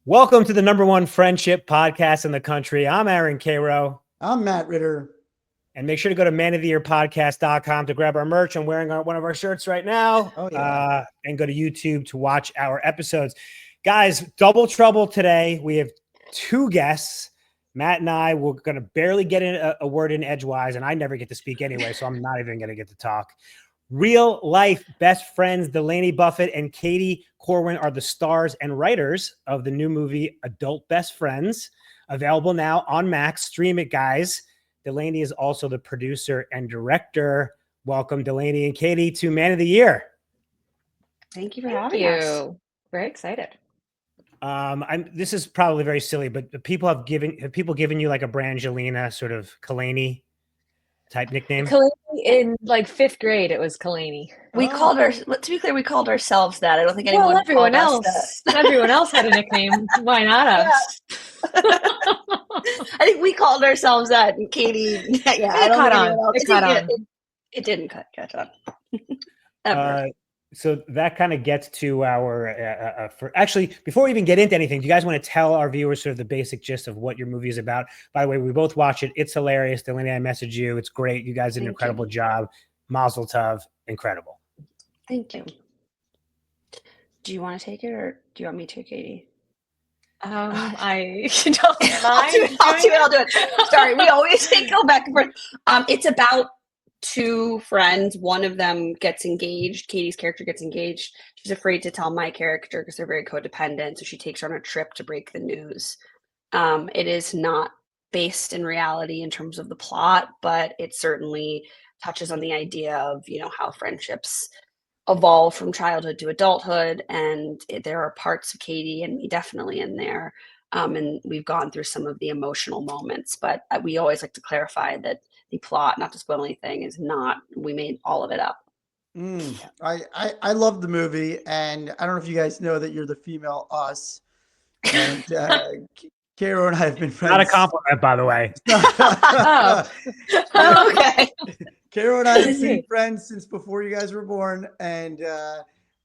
Welcome to the number one friendship podcast in the country. I'm Aaron Cairo. I'm Matt Ritter. And make sure to go to manoftheyearpodcast.com to grab our merch. I'm wearing one of our shirts right now. Oh, yeah. And go to YouTube to watch our episodes. Guys, double trouble today. We have two guests. Matt and I were going to barely get in a word in edgewise, and I never get to speak anyway, so I'm not even going to get to talk. Real life best friends Delaney Buffett and Katie Corwin are the stars and writers of the new movie Adult Best Friends, available now on Max. Stream it, guys. Delaney is also the producer and director. Welcome, Delaney and Katie, to Man of the Year. Thank you for having us. Very excited. This is probably very silly, but have people given you like a Brangelina sort of Kalani type nickname? Kalani in like fifth grade, it was Kalani. We called to be clear, we called ourselves that. I don't think anyone everyone called else. Everyone else had a nickname. Why not us? I think we called ourselves that. And Katie, It didn't catch on. Ever. So that kind of gets to our actually, before we even get into anything, do you guys want to tell our viewers sort of the basic gist of what your movie is about? By the way, we both watch it. It's hilarious. Delaney, I messaged you. It's great. You guys did an incredible job. Mazel tov. Incredible. Thank you. Do you want to take it or do you want me to, Katie? I don't mind. I'll do it. Sorry, we always go back and forth. It's about two friends. One of them gets engaged. Katie's character gets engaged. She's afraid to tell my character because they're very codependent. So she takes her on a trip to break the news. It is not based in reality in terms of the plot, but it certainly touches on the idea of, how friendships evolve from childhood to adulthood. And there are parts of Katie and me definitely in there. And we've gone through some of the emotional moments, but we always like to clarify that the plot, not to spoil anything, is not, we made all of it up. I love the movie, and I don't know if you guys know that you're the female us. And Cairo and I have been friends. Not a compliment, by the way. Okay. Cairo and I have been friends since before you guys were born, and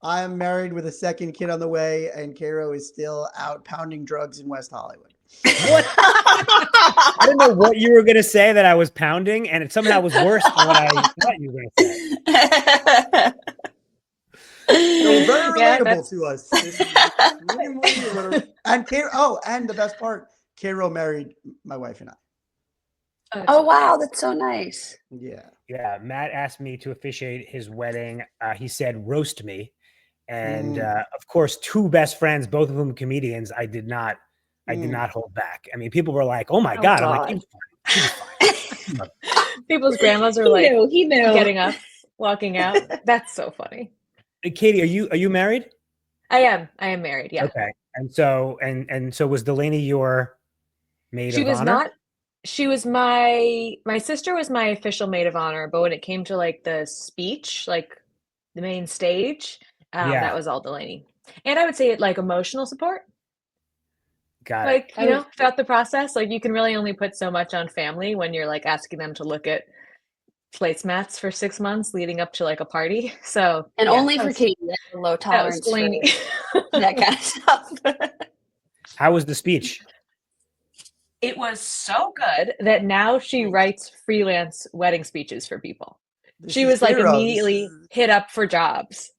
I am married with a second kid on the way, and Cairo is still out pounding drugs in West Hollywood. What? I didn't know what you were going to say that I was pounding, and it somehow was worse than what I thought you were going to say. Very relatable to us. And Cairo, and the best part, Cairo married my wife and I. Oh, wow. That's so nice. Yeah. Yeah. Matt asked me to officiate his wedding. He said, roast me. And of course, two best friends, both of them comedians. I did not hold back. I mean, people were like, oh my God. I'm like, he's fine. People's grandmas are he knew. Getting up, walking out. That's so funny. Hey, Katie, are you married? I am married. Yeah. Okay. And so was Delaney your maid of honor? She was not. She was my sister was my official maid of honor, but when it came to like the speech, like the main stage, that was all Delaney. And I would say like emotional support. Got it. Throughout the process, like you can really only put so much on family when you're like asking them to look at placemats for 6 months leading up to like a party. So only for Katie, low tolerance for that kind of stuff. How was the speech? It was so good that now she writes freelance wedding speeches for people. She was like immediately hit up for jobs.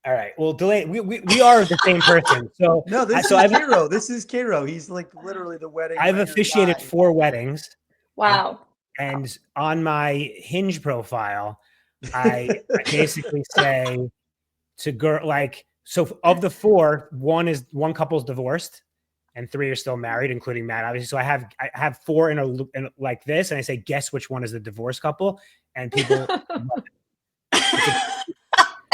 All right. Well, Delaney, we are the same person. So no, this is Cairo. This is Cairo. He's like literally the wedding. I've officiated 4 weddings. Wow. And on my Hinge profile, I basically say to girl, like, so of the 4, one couple's divorced and 3 are still married, including Matt, obviously. So I have 4 in a like this, and I say, guess which one is the divorced couple, and people.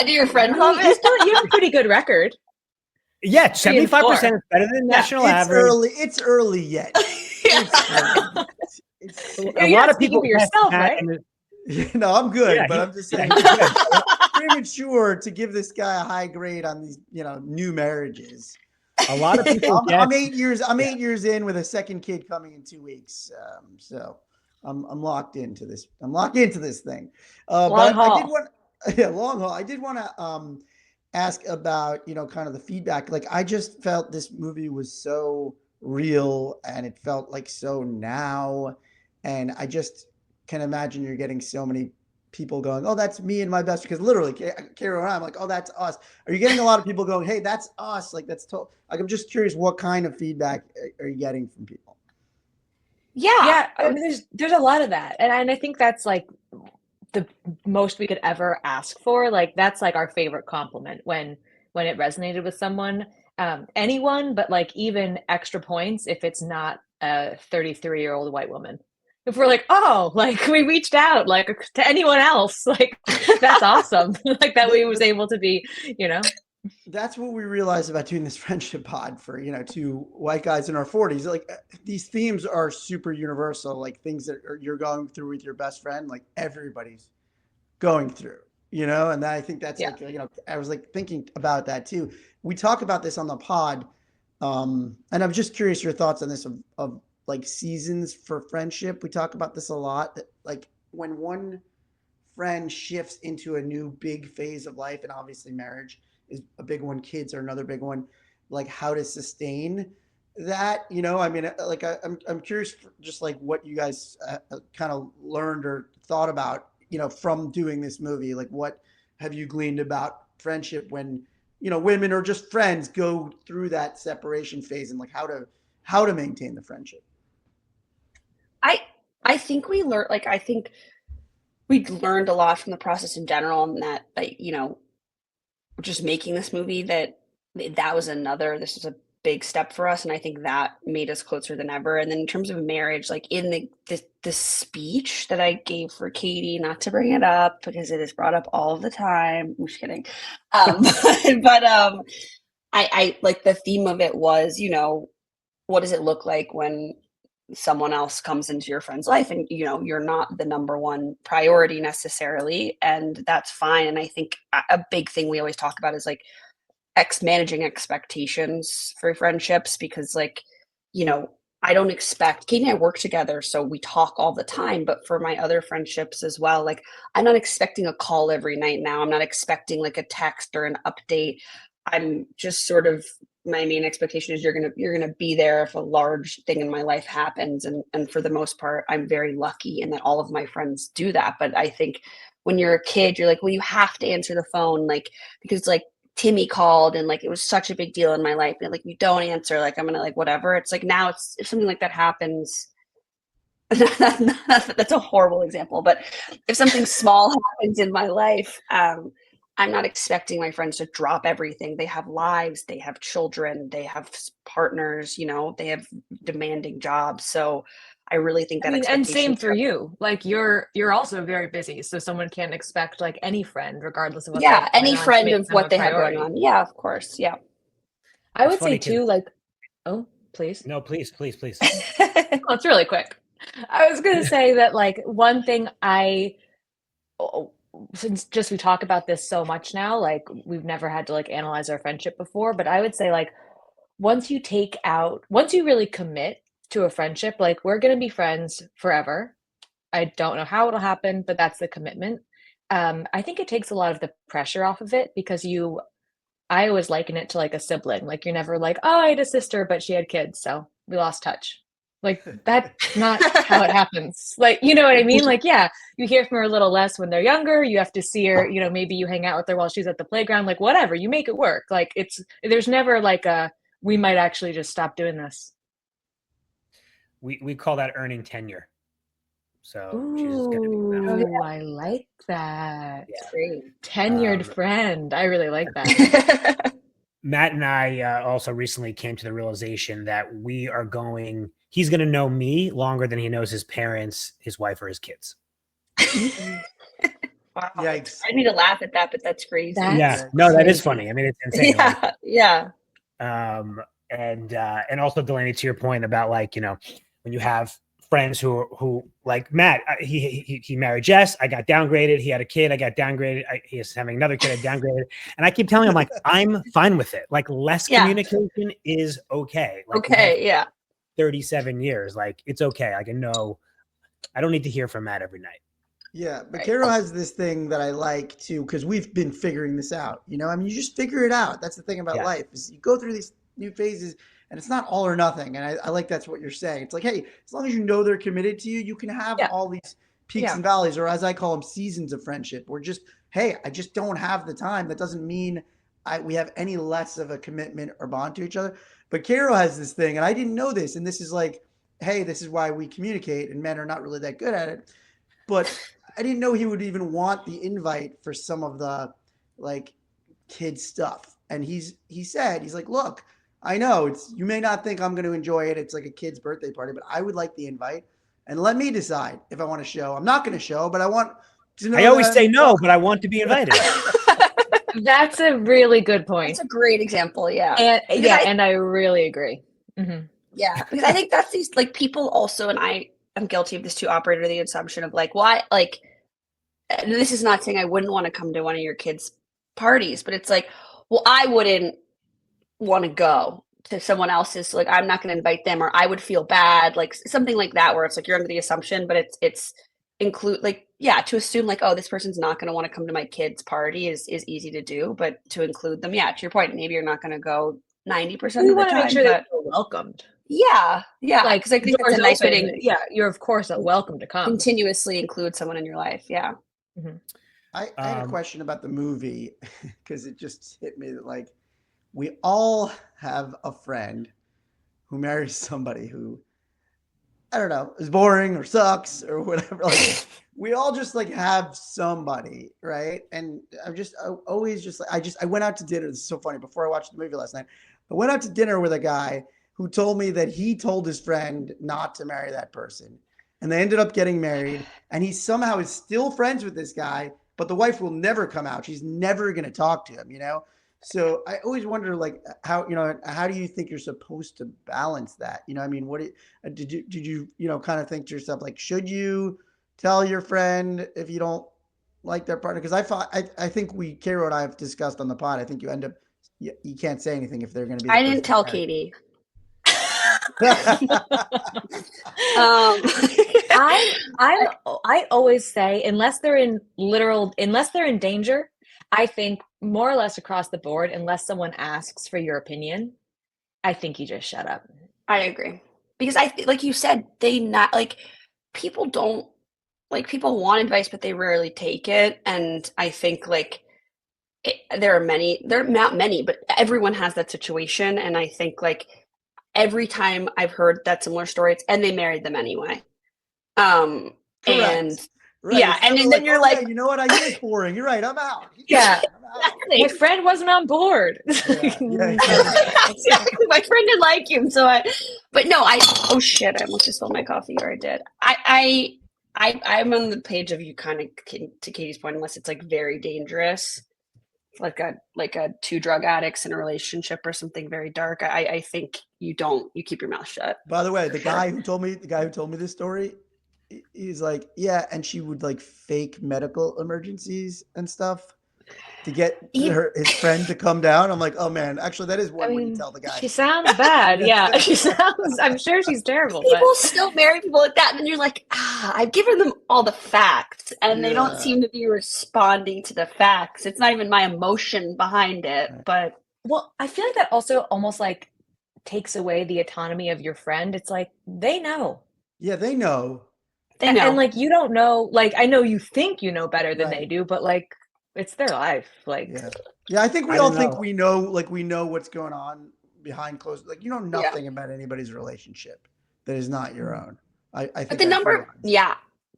Do your friends love it? You have a pretty good record. Yeah, 75% is better than national average. It's early yet. A lot of people for yourself, right? No, I'm good, but I'm just saying premature to give this guy a high grade on these, new marriages. A lot of people. I'm 8 years. I'm 8 years in with a second kid coming in 2 weeks. So I'm locked into this. I'm locked into this thing. Long haul. Long haul. I did want to ask about, kind of the feedback. Like, I just felt this movie was so real and it felt like so now. And I just can imagine you're getting so many people going, oh, that's me and my best, because literally Kara and I'm like, oh, that's us. Are you getting a lot of people going, hey, that's us? Like, like, I'm just curious, what kind of feedback are you getting from people? Yeah, I mean, there's a lot of that. And I think that's like the most we could ever ask for. Like, that's like our favorite compliment when it resonated with someone, anyone, but like even extra points if it's not a 33-year-old white woman. If we're like, oh, like we reached out like to anyone else, like that's awesome. Like that we was able to be, That's what we realized about doing this friendship pod for, two white guys in our 40s. Like, these themes are super universal, like things that you're going through with your best friend, like everybody's going through, and I think that's like, I was like thinking about that too. We talk about this on the pod. And I'm just curious your thoughts on this of like seasons for friendship. We talk about this a lot, that like when one friend shifts into a new big phase of life, and obviously marriage is a big one, kids are another big one, like how to sustain that, I mean, like I'm curious just like what you guys kind of learned or thought about, from doing this movie. Like, what have you gleaned about friendship when, women or just friends go through that separation phase, and like how to maintain the friendship? I think we learned, like, I think we learned a lot from the process in general, and that, like, just making this movie, that was this was a big step for us, and I think that made us closer than ever. And then in terms of marriage, like in the speech that I gave for Katie, not to bring it up because it is brought up all the time. I'm just kidding. But I like the theme of it was, what does it look like when someone else comes into your friend's life and you're not the number one priority necessarily, and that's fine. And I think a big thing we always talk about is like managing expectations for friendships, because like I don't expect, Katie and I work together, so we talk all the time, but for my other friendships as well, like I'm not expecting a call every night now. I'm not expecting like a text or an update. I'm just sort of, my main expectation is you're gonna be there if a large thing in my life happens, and for the most part, I'm very lucky in that all of my friends do that. But I think when you're a kid, you're like, well, you have to answer the phone, like, because like Timmy called and like it was such a big deal in my life, and like you don't answer, like I'm gonna like whatever. It's like now it's, if something like that happens, that's a horrible example, but if something small happens in my life, I'm not expecting my friends to drop everything. They have lives, they have children, they have partners, they have demanding jobs. So I really think that, and same for you. Like you're also very busy, so someone can't expect like any friend, regardless of what. Yeah, any friend of what they have going on. Yeah, of course. Yeah. I would say too, like, oh, please. No, please. Well, it's really quick. I was gonna say that like one thing since just we talk about this so much now, like we've never had to like analyze our friendship before, but I would say like once you really commit to a friendship, like we're going to be friends forever. I don't know how it'll happen, but that's the commitment. I think it takes a lot of the pressure off of it, because I always liken it to like a sibling. Like you're never like, oh, I had a sister, but she had kids, so we lost touch. Like that's not how it happens. Like, you know what I mean? Like, yeah, you hear from her a little less when they're younger. You have to see her, maybe you hang out with her while she's at the playground, like whatever, you make it work. Like there's never like we might actually just stop doing this. We call that earning tenure. So ooh, she's going to be I like that. Yeah. Great. Tenured friend. I really like that. Matt and I also recently came to the realization that he's going to know me longer than he knows his parents, his wife, or his kids. Wow. Yikes. I need to laugh at that, but that's crazy. That is funny. I mean, it's insane. Yeah. And also, Delaney, to your point about like, when you have friends who like Matt, he married Jess. I got downgraded. He had a kid. I got downgraded. He is having another kid. I downgraded. And I keep telling him, like, I'm fine with it. Like, less communication is okay. Like, okay. Yeah. 37 years. Like, it's okay. Like, I know I don't need to hear from Matt every night. Yeah, but Right. Caro has this thing that I like too, because we've been figuring this out. I mean, you just figure it out. That's the thing about Yeah. life is you go through these new phases, and it's not all or nothing. And I like that's what you're saying. It's like, hey, as long as you know they're committed to you, you can have Yeah. all these peaks Yeah. and valleys, or as I call them, seasons of friendship. Or just, hey, I just don't have the time. That doesn't mean we have any less of a commitment or bond to each other. But Caro has this thing, and I didn't know this, and this is like, hey, this is why we communicate, and men are not really that good at it. But I didn't know he would even want the invite for some of the like kid stuff. And he said, he's like, look, I know you may not think I'm going to enjoy it. It's like a kid's birthday party, but I would like the invite and let me decide if I want to show. I'm not going to show, but I want to know. I always say no, but I want to be invited. That's a really good point. That's a great example. Yeah. And Because yeah, and I really agree. Mm-hmm. Yeah, because I think that's these like people also, and I'm guilty of this too, operate under the assumption of like, why, like, and this is not saying I wouldn't want to come to one of your kids' parties, but it's like, well, I wouldn't want to go to someone else's, like, I'm not going to invite them, or I would feel bad, like something like that, where it's like you're under the assumption, but it's include like, yeah, to assume like, oh, this person's not going to want to come to my kid's party is easy to do, but to include them, yeah, to your point, maybe you're not going to go 90% We of the want to make time, sure but they feel welcomed. yeah, Like, because I think that's a doors nice way open. to Yeah, you're of course welcome to come. continuously include someone in your life. Yeah. Mm-hmm. I had a question about the movie because it just hit me that like we all have a friend who marries somebody who I don't know is boring or sucks or whatever. Like we all just like have somebody, right? And I always just like I went out to dinner. This is so funny. Before I watched the movie last night, I went out to dinner with a guy who told me that he told his friend not to marry that person, and they ended up getting married. And he somehow is still friends with this guy, but the wife will never come out. She's never going to talk to him. So I always wonder, like, how do you think you're supposed to balance that? I mean, did you kind of think to yourself, like, should you tell your friend if you don't like their partner? Because I think Caro and I have discussed on the pod. I think you end up, you can't say anything if they're going to be. I didn't tell Katie. I always say unless they're in danger, I think more or less across the board, unless someone asks for your opinion, I think you just shut up. I agree. Because like you said, people don't people want advice, but they rarely take it. And I think there are not many, but everyone has that situation. And I think like every time I've heard that similar story, and they married them anyway. Correct. And right. yeah, and then you're like, yeah, you know what? I knew it's boring. You're right. I'm out. Yeah. I'm out. My friend wasn't on board. Yeah. My friend didn't like him, but no, oh shit, I almost just spilled my coffee, or I did. I'm on the page of you kind of, to Katie's point, unless it's like very dangerous, like a two drug addicts in a relationship or something very dark. I think you keep your mouth shut. By the way, the guy who told me this story, he's like, yeah, and she would like fake medical emergencies and stuff to get his friend to come down. I'm like, oh man, actually that is one when you tell the guy. She sounds bad. Yeah. I'm sure she's terrible. People still marry people like that. And then you're like, I've given them all the facts and they don't seem to be responding to the facts. It's not even my emotion behind it, but. Well, I feel like that also almost like takes away the autonomy of your friend. It's like, they know. Yeah, they know. And like, you don't know, like, I know you think you know better than they do, but like, it's their life. Like, yeah, I think we all think we know what's going on behind closed. Like, you know nothing about anybody's relationship that is not your own. I think. But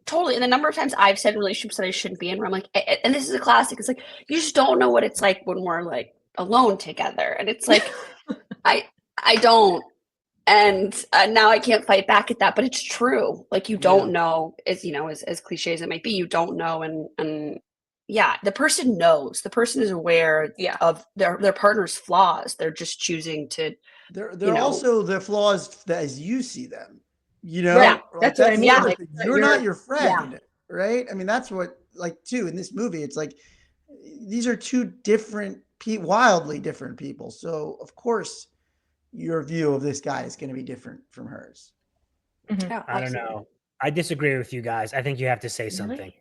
totally. And the number of times I've said in relationships that I shouldn't be in, where I'm like, and this is a classic. It's like you just don't know what it's like when we're like alone together, and it's like, I don't. And now I can't fight back at that, but it's true. Like you don't know, as cliche as it might be, you don't know, and yeah, the person knows. The person is aware of their partner's flaws. They're just choosing to. They're also the flaws as you see them. Yeah, that's what I mean. Like, you're not your friend, right? I mean, that's what too in this movie. It's like these are two different, wildly different people. So of course, your view of this guy is going to be different from hers. Mm-hmm. I don't know. I disagree with you guys. I think you have to say something.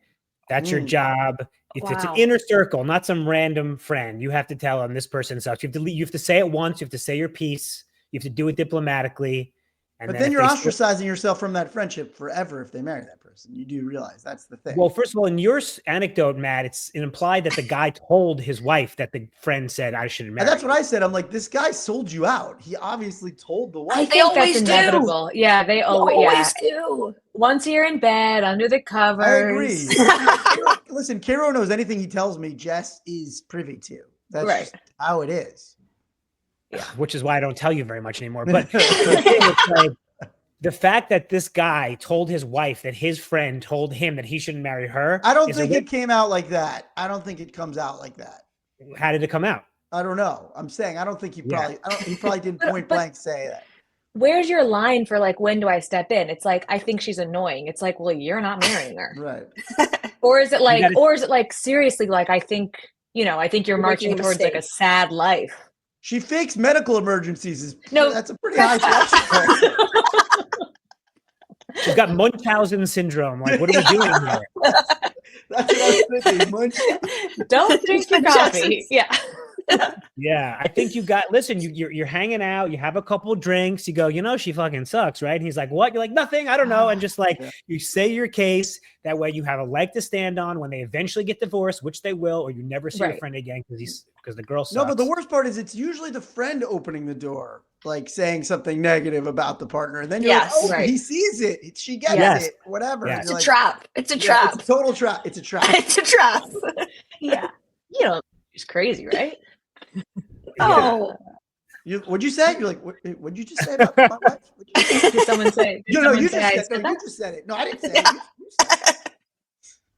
That's your job. If it's an inner circle, not some random friend, you have to tell them this person sucks. You have to say it once. You have to say your piece. You have to do it diplomatically. And but then you're ostracizing yourself from that friendship forever if they marry that person. You do realize that's the thing. Well, first of all, in your anecdote, Matt, it's implied that the guy told his wife that the friend said I shouldn't marry. And that's what I said. I'm like, this guy sold you out. He obviously told the wife. I think that's inevitable. Yeah, they always do. Once you're in bed, under the covers. I agree. Listen, Cairo knows anything he tells me, Jess is privy to. That's right. Just how it is. Yeah, which is why I don't tell you very much anymore. But the fact that this guy told his wife that his friend told him that he shouldn't marry her. I don't think it came out like that. I don't think it comes out like that. How did it come out? I don't know. I'm saying I don't think he probably. He probably didn't point blank say that. Where's your line for like, when do I step in? It's like, I think she's annoying. It's like, well, you're not marrying her. Right. Or is it like, seriously, like, I think you're marching towards like a sad life. She fakes medical emergencies. No, that's a pretty high threshold. She's got Munchausen syndrome. Like, what are we doing here? That's what I was thinking. Don't drink your coffee. Yeah. Yeah, I think listen, you're hanging out, you have a couple drinks, you go, she fucking sucks, right? And he's like, what? You're like, nothing, I don't know. And just like, you say your case, that way you have a leg to stand on when they eventually get divorced, which they will, or you never see your friend again because the girl sucks. No, but the worst part is it's usually the friend opening the door, like saying something negative about the partner. And then you're like, he sees it. She gets it, whatever. Yes. It's a trap. It's a trap. It's a total trap. It's a trap. It's a trap. Yeah. She's crazy, right? Oh. What'd you say? You're like, what'd you just say about my wife? Did someone say? No, you just said it. No, I didn't say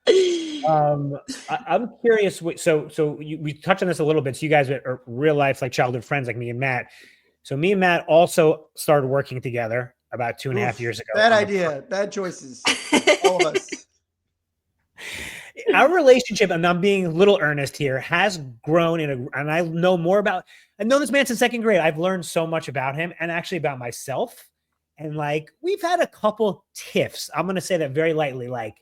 it. I'm curious. So we touched on this a little bit. So you guys are real life, like childhood friends, like me and Matt. So me and Matt also started working together about 2.5 years ago. Bad idea. Bad choices. All of us. Our relationship, and I'm being a little earnest here, has grown and I know more about. I've known this man since second grade. I've learned so much about him and actually about myself. And like, we've had a couple tiffs. I'm going to say that very lightly, like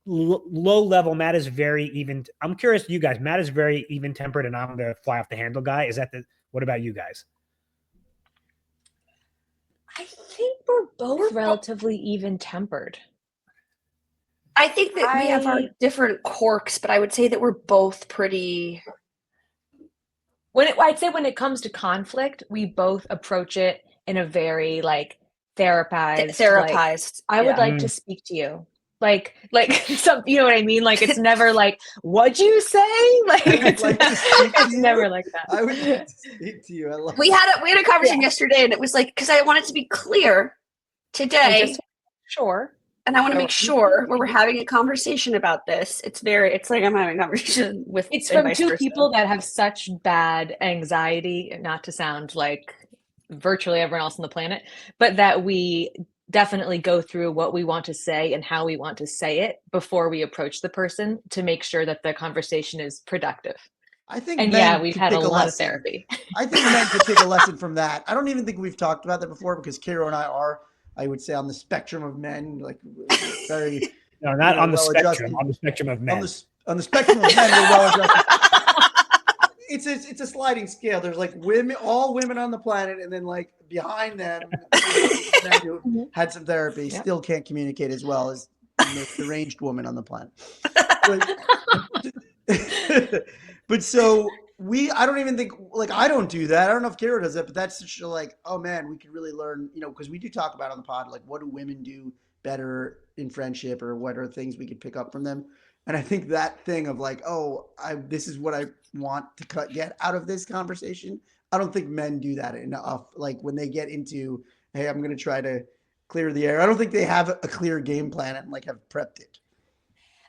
low level. Matt is very even. I'm curious, you guys, Matt is very even tempered and I'm the fly off the handle guy. What about you guys? I think we're both relatively even tempered. I think that we have our different quirks, but I would say that we're both pretty. I'd say when it comes to conflict, we both approach it in a very like therapized. Like, I would like to speak to you, like some. You know what I mean? Like it's never like, what'd you say? Like it's never like that. I would like to speak to you. We had a conversation yesterday, and it was like because I wanted to be clear today. Sure. And I want to make sure when we're having a conversation about this, it's like I'm having a conversation with. It's from two people that have such bad anxiety, not to sound like virtually everyone else on the planet, but that we definitely go through what we want to say and how we want to say it before we approach the person to make sure that the conversation is productive. I think, we've had a lot of therapy. I think men could take a lesson from that. I don't even think we've talked about that before because Cairo and I are, I would say, on the spectrum of men, like very. No, not on the spectrum. On the spectrum of men. On the spectrum of men, we're well adjusted. It's a sliding scale. There's like all women on the planet, and then like behind them, men who had some therapy still can't communicate as well as the most deranged woman on the planet. But so I don't even think, like, I don't do that. I don't know if Kara does that, but that's such a like, oh man, we could really learn, because we do talk about on the pod, like, what do women do better in friendship, or what are things we could pick up from them? And I think that thing of like, this is what I want to get out of this conversation. I don't think men do that enough. Like when they get into, hey, I'm going to try to clear the air. I don't think they have a clear game plan and like have prepped it.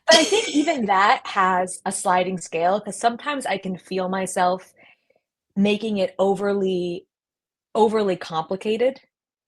But I think even that has a sliding scale, because sometimes I can feel myself making it overly complicated.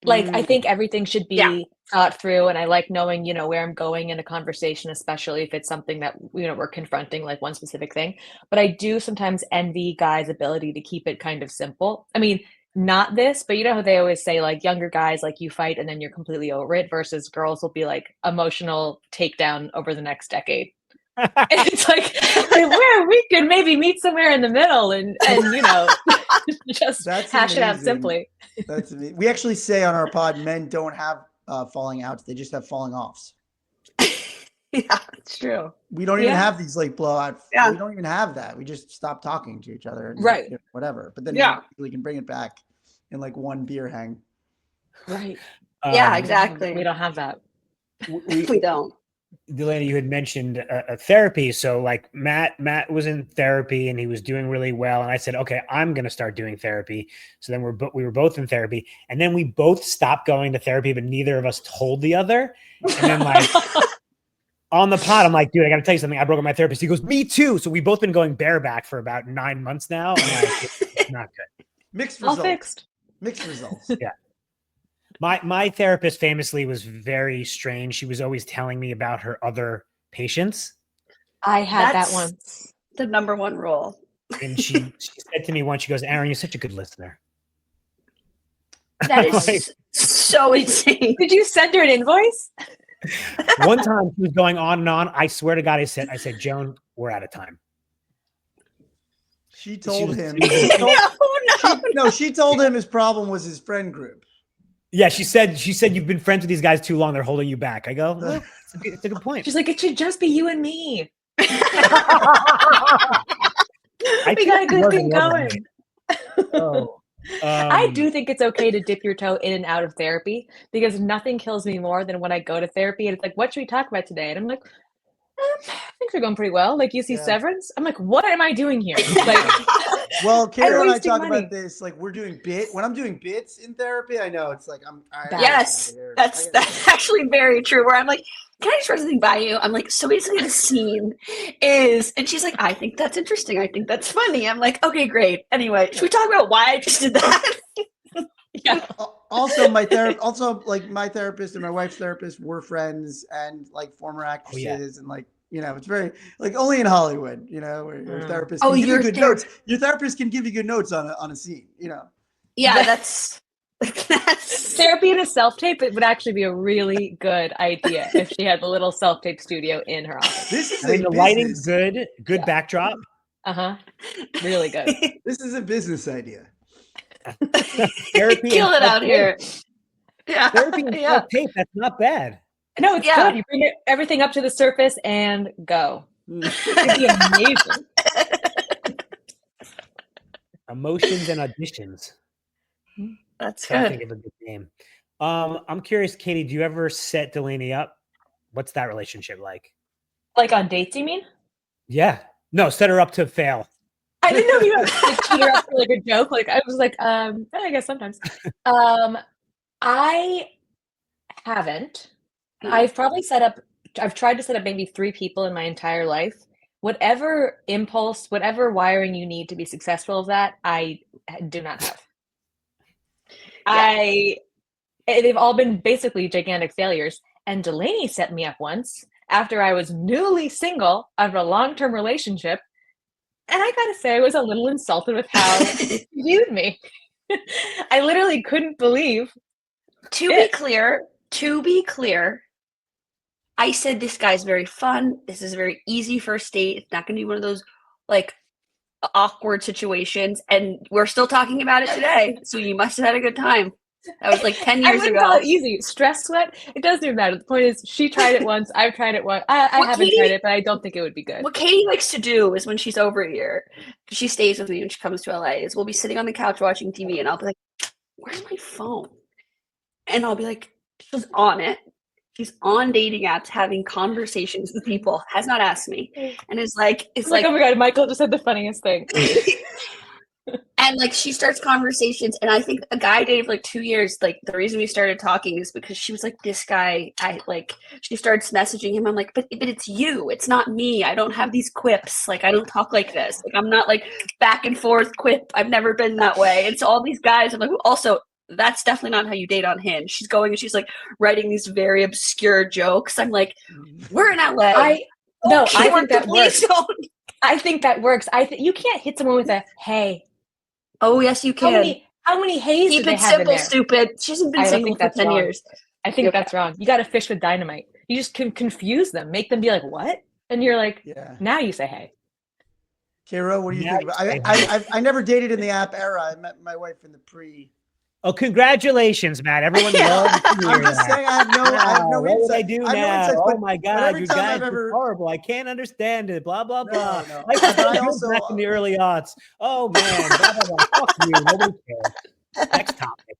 Like I think everything should be thought through, and I like knowing, where I'm going in a conversation, especially if it's something that we're confronting, like one specific thing. But I do sometimes envy guys' ability to keep it kind of simple. I mean, not this, but how they always say, like, younger guys, like, you fight and then you're completely over it, versus girls will be like emotional takedown over the next decade. It's like where we could maybe meet somewhere in the middle and just That's hash it out amazing. simply. That's amazing. We actually say on our pod, men don't have falling outs; they just have falling offs. Yeah, It's true. We don't even have these like blowouts. Yeah. We don't even have that. We just stop talking to each other, and, Right. whatever. But then we can bring it back in like one beer hang. Right. Yeah, exactly. We don't have that. We don't. Delaney, you had mentioned therapy. So like Matt was in therapy and he was doing really well. And I said, okay, I'm going to start doing therapy. So then we were both in therapy, and then we both stopped going to therapy, but neither of us told the other. And then like on the pod, I'm like, dude, I got to tell you something. I broke up my therapist. He goes, me too. So we've both been going bareback for about 9 months now. And like, it's not good. Mixed All results. fixed. Mixed results. Yeah. My therapist famously was very strange. She was always telling me about her other patients. I had That's that once. the number one rule. And she said to me once, she goes, Aaron, you're such a good listener. That is so insane. Did you send her an invoice? One time she was going on and on. I swear to God, I said, Joan, we're out of time. She told him. She told him his problem was his friend group. Yeah, she said you've been friends with these guys too long. They're holding you back. I go, well, it's a good point. She's like, it should just be you and me. We I got a good thing going. Oh, I do think it's okay to dip your toe in and out of therapy, because nothing kills me more than when I go to therapy and it's like, what should we talk about today? And I'm like, things are going pretty well. Like, you see Severance? I'm like, what am I doing here? Like, well, Kara and I talk money. about this. Like, we're doing when I'm doing bits in therapy, I know it's like Yes, that's actually very true. Where I'm like, can I just run something by you? I'm like, so basically the scene is, and she's like, I think that's interesting. I think that's funny. I'm like, okay, great. Anyway, should we talk about why I just did that? Yeah. Also, my therapist and my wife's therapist were friends and like former actresses, and like, it's very like only in Hollywood, where your therapist can give you good notes. Your therapist can give you good notes on a scene, Yeah, that's therapy in a self-tape. It would actually be a really good idea if she had the little self-tape studio in her office. This is the lighting's good backdrop. Really good. This is a business idea. Therapy kill it out here. Yeah, therapy and self-tape. That's not bad. No, it's good. You bring everything up to the surface and go. It'd be amazing. Emotions and auditions. That's I good. think of a good name. I'm curious, Katie, do you ever set Delaney up? What's that relationship like? Like on dates, you mean? Yeah. No, set her up to fail. I didn't know you like cheat her up for like a joke. Like, I was like, I guess sometimes. I haven't. I've tried to set up maybe 3 people in my entire life. Whatever impulse, whatever wiring you need to be successful of that, I do not have. They've all been basically gigantic failures. And Delaney set me up once after I was newly single out of a long-term relationship. And I gotta say, I was a little insulted with how he viewed me. I literally couldn't believe. To be clear, I said this guy's very fun. This is a very easy first date. It's not going to be one of those like awkward situations. And we're still talking about it today. So you must have had a good time. That was like 10 years ago. Call it easy. Stress sweat. It doesn't even matter. The point is, she tried it once. I've tried it once. I haven't tried it, but I don't think it would be good. What Katie likes to do is when she's over here, because she stays with me when she comes to LA, is we'll be sitting on the couch watching TV, and I'll be like, "Where's my phone?" And I'll be like, "She's on it. She's on dating apps, having conversations with people. Has not asked me." And it's like, oh my God, Michael just said the funniest thing. And like she starts conversations, and I think a guy I dated for like 2 years. Like the reason we started talking is because she was like, "This guy," she starts messaging him. I'm like, but it's you. It's not me. I don't have these quips. Like I don't talk like this. Like I'm not like back and forth quip. I've never been that way. And so all these guys, I'm like, also, that's definitely not how you date on Hinge. She's going and she's like writing these very obscure jokes. I'm like, we're in LA. I think that works. Don't. I think that works. You can't hit someone with a hey. Oh yes, you can. How many hays Keep do they it have simple, in there? stupid. She hasn't been single for 10 years. I think that's wrong. You got to fish with dynamite. You just can confuse them, make them be like, "What?" And you're like, Yeah. now you say hey. Kira, what do you Now think? you say I never dated in the app era. I met my wife in the pre. Oh, congratulations, Matt. Everyone loves to hear I'm just that. saying I have no What would I insight. do I have no now? insights, Oh but, my but God, every you time guys I've are ever horrible. I can't understand it. Blah, blah, blah. no. Life was But so I good also back in the early aughts. Oh man, blah, blah, blah. Fuck you. Nobody cares. Next topic.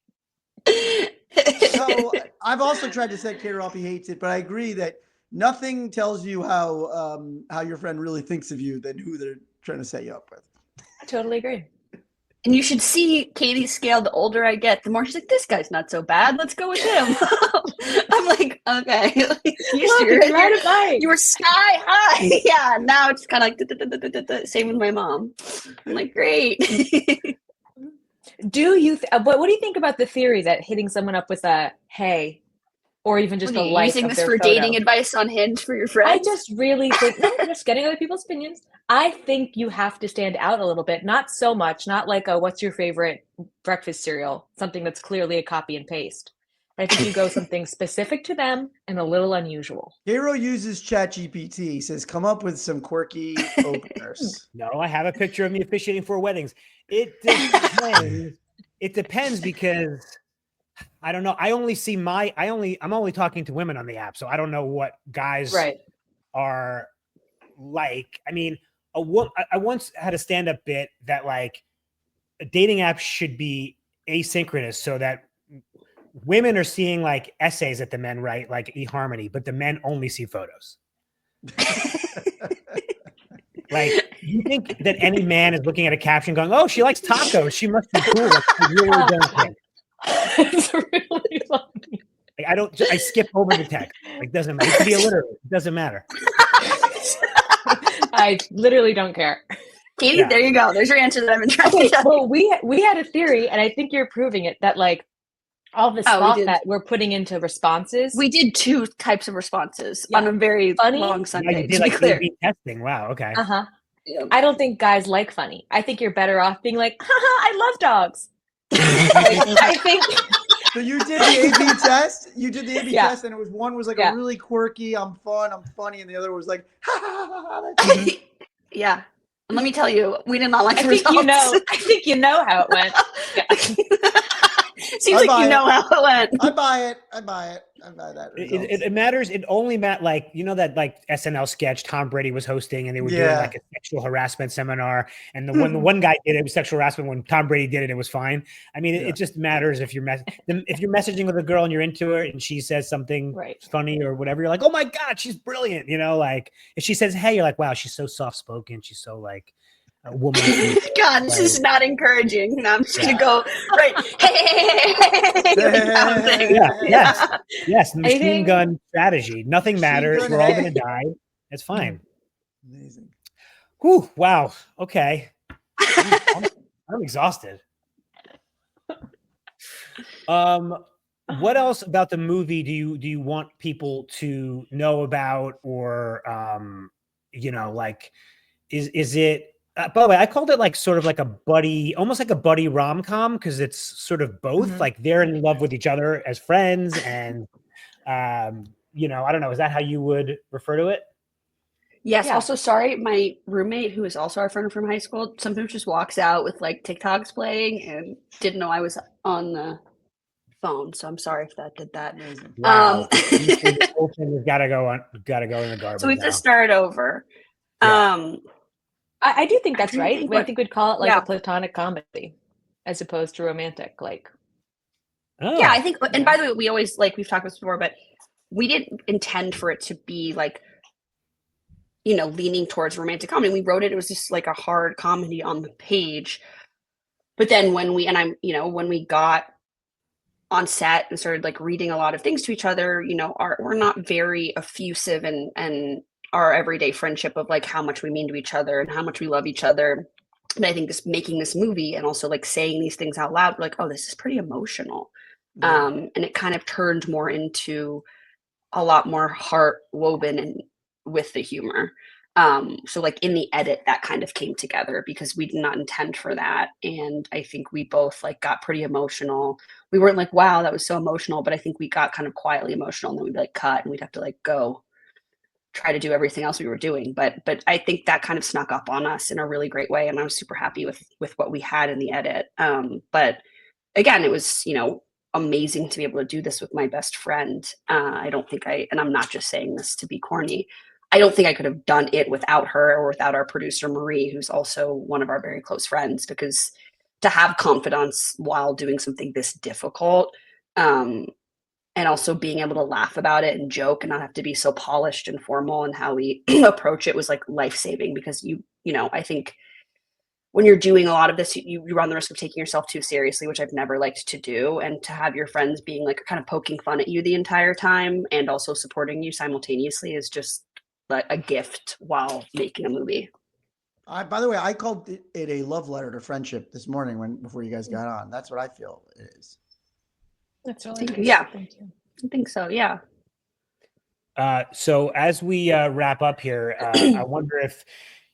so I've also tried to set Kira up. He hates it, but I agree that nothing tells you how your friend really thinks of you than who they're trying to set you up with. I totally agree. And you should see Katie's scale. The older I get, the more she's like, this guy's not so bad. Let's go with him. I'm like, okay. You were sky high. Yeah. Now it's kind of like, same with my mom. I'm like, great. Do you, what do you think about the theory that hitting someone up with a hey, or even just a like using of this their for photo? dating advice on Hinge for your friends? I just really think, no, just getting other people's opinions. I think you have to stand out a little bit. Not so much, not like a what's your favorite breakfast cereal, something that's clearly a copy and paste. I think you go something specific to them and a little unusual. Hero uses ChatGPT. He says, come up with some quirky openers. No, I have a picture of me officiating 4 weddings. It depends. It depends because I don't know. I only see I'm only talking to women on the app, so I don't know what guys are like. I mean, I once had a stand-up bit that like a dating app should be asynchronous so that women are seeing like essays that the men write, like eHarmony, but the men only see photos. Like, you think that any man is looking at a caption going, "Oh, she likes tacos. She must be cool." Like, I really don't think. It's really funny. Like, I skip over the text. Like, doesn't matter. It could be illiterate. It doesn't matter. I literally don't care. Katie, there you go. There's your answer that I've been trying to tell you. Well, we had a theory, and I think you're proving it, that like all this thought that we're putting into responses. We did 2 types of responses on a very long Sunday. Yeah, you did like A/B testing. Wow. Okay. Yeah. I don't think guys like funny. I think you're better off being like, haha, I love dogs. I think. So you did the A/B test. You did the A/B test, and it was one was like a really quirky, I'm fun, I'm funny, and the other was like, ha ha ha ha. Yeah. And let me tell you, we did not like the results. I think you know how it went. Yeah. Seems like you know how it went. I buy it. I buy that. It matters. It only matters. Like, you know, that like SNL sketch Tom Brady was hosting, and they were doing like a sexual harassment seminar. And the one guy did it was sexual harassment. When Tom Brady did it, it was fine. I mean, it just matters if you're messaging with a girl and you're into her, and she says something funny or whatever. You're like, oh my God, she's brilliant. You know, like if she says, hey, you're like, wow, she's so soft spoken. She's so like a woman. God, this is not encouraging. Now I'm just gonna go right. Yes. Machine gun strategy. Nothing matters. We're all gonna die. It's fine. Amazing. Whew, wow. Okay. I'm exhausted. What else about the movie do you want people to know about, or you know, like is it by the way, I called it like sort of like a buddy, almost like a buddy rom-com, because it's sort of both. Like they're in love with each other as friends, and you know, I don't know, is that how you would refer to it? Yes. Yeah. Also, sorry, my roommate, who is also our friend from high school, sometimes just walks out with like TikToks playing and didn't know I was on the phone. So I'm sorry if that did that. Wow. The whole thing has gotta go in the garbage. So we just start over. Yeah. I do think that's right. I think we'd call it like a platonic comedy as opposed to romantic. Like, yeah, I think. And by the way, we always like we've talked about this before, but we didn't intend for it to be like, you know, leaning towards romantic comedy. We wrote it. It was just like a hard comedy on the page. But then when we got on set and started like reading a lot of things to each other, you know, we're not very effusive and our everyday friendship of like how much we mean to each other and how much we love each other. And I think just making this movie and also like saying these things out loud, we're like, oh, this is pretty emotional. And it kind of turned more into a lot more heart woven and with the humor. So like in the edit, that kind of came together because we did not intend for that. And I think we both like got pretty emotional. We weren't like, wow, that was so emotional, but I think we got kind of quietly emotional, and then we'd be like cut and we'd have to like go try to do everything else we were doing. But I think that kind of snuck up on us in a really great way, and I was super happy with what we had in the edit. But again, it was, you know, amazing to be able to do this with my best friend. I don't think and I'm not just saying this to be corny, I don't think I could have done it without her or without our producer Marie, who's also one of our very close friends, because to have confidence while doing something this difficult, and also being able to laugh about it and joke and not have to be so polished and formal and how we approach it was like life-saving, because you know, I think when you're doing a lot of this, you run the risk of taking yourself too seriously, which I've never liked to do. And to have your friends being like kind of poking fun at you the entire time and also supporting you simultaneously is just like a gift while making a movie. By the way, I called it a love letter to friendship this morning before you guys got on. That's what I feel it is. That's really nice. Yeah. Thank you. I think so. Yeah. So as we wrap up here, I wonder if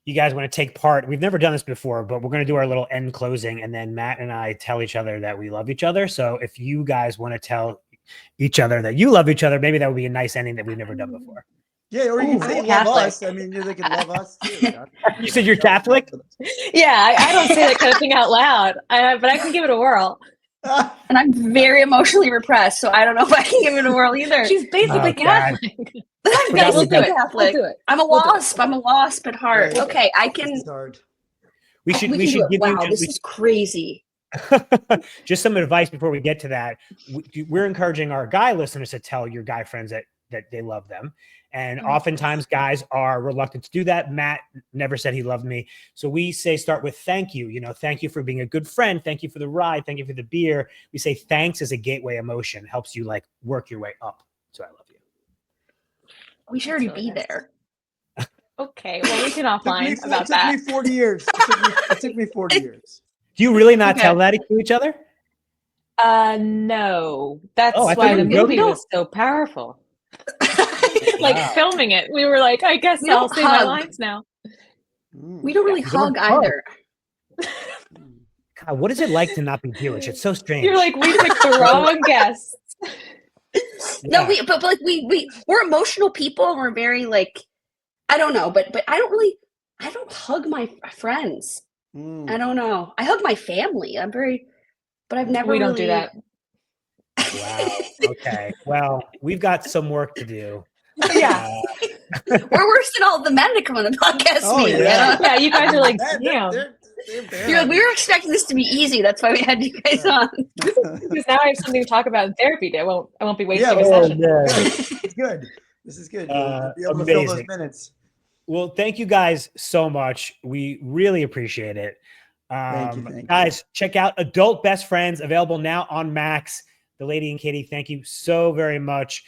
you guys want to take part. We've never done this before, but we're going to do our little end closing, and then Matt and I tell each other that we love each other. So if you guys want to tell each other that you love each other, maybe that would be a nice ending that we've never done before. Yeah, or you can say I'm love Catholic. us. I mean, they can love us too. You said you're Catholic? Yeah, I don't say that kind of thing out loud, but I can give it a whirl. And I'm very emotionally repressed, so I don't know if I can give it a whirl either. She's basically God. Catholic. I'm We'll basically do it. Catholic. We'll do it. I'm a We'll do it. wasp. I'm a wasp at heart. Yeah. Okay, I can. It's hard. We should can give do it. you Wow, this is crazy. just some advice before we get to that. We're encouraging our guy listeners to tell your guy friends that they love them. And oftentimes guys are reluctant to do that. Matt never said he loved me. So we say, start with thank you. You know, thank you for being a good friend. Thank you for the ride. Thank you for the beer. We say thanks as a gateway emotion, helps you like work your way up. So I love you. We should already be there. Okay, well, we can offline about It that. took me 40 years. It took me 40 years. Do you really not Okay. tell that to each other? No. That's Oh, I thought why you the were movie joking. was so powerful. Like Wow. filming it, we were like, I guess We I'll don't say my hug. lines now. We don't really Yeah, we don't hug hug. either. God, what is it like to not be Jewish? It's so strange. You're like, we picked the wrong guests. No, Yeah. but like we're emotional people, and we're very like, I don't know, but I don't hug my friends. I don't know. I hug my family. But I've never We don't really do that. Wow. Okay. Well, we've got some work to do. Yeah. We're worse than all the men that come on the podcast. Oh, meeting, yeah. you know? Yeah, you guys are like, They're damn. You're like, we were expecting this to be easy. That's why we had you guys on. Because now I have something to talk about in therapy day. I won't be wasting a well, session. It's good. This is good. You'll be able to fill those Amazing. minutes. Well, thank you guys so much. We really appreciate it. Thank you. Guys, check out Adult Best Friends, available now on Max. Delaney and Katie, thank you so very much.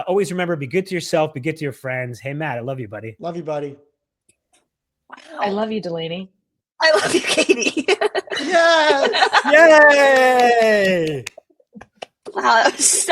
Always remember, be good to yourself, be good to your friends. Hey, Matt, I love you, buddy. Love you, buddy. I love you, Delaney. I love you, Katie. Yes. Yay! Wow, that was so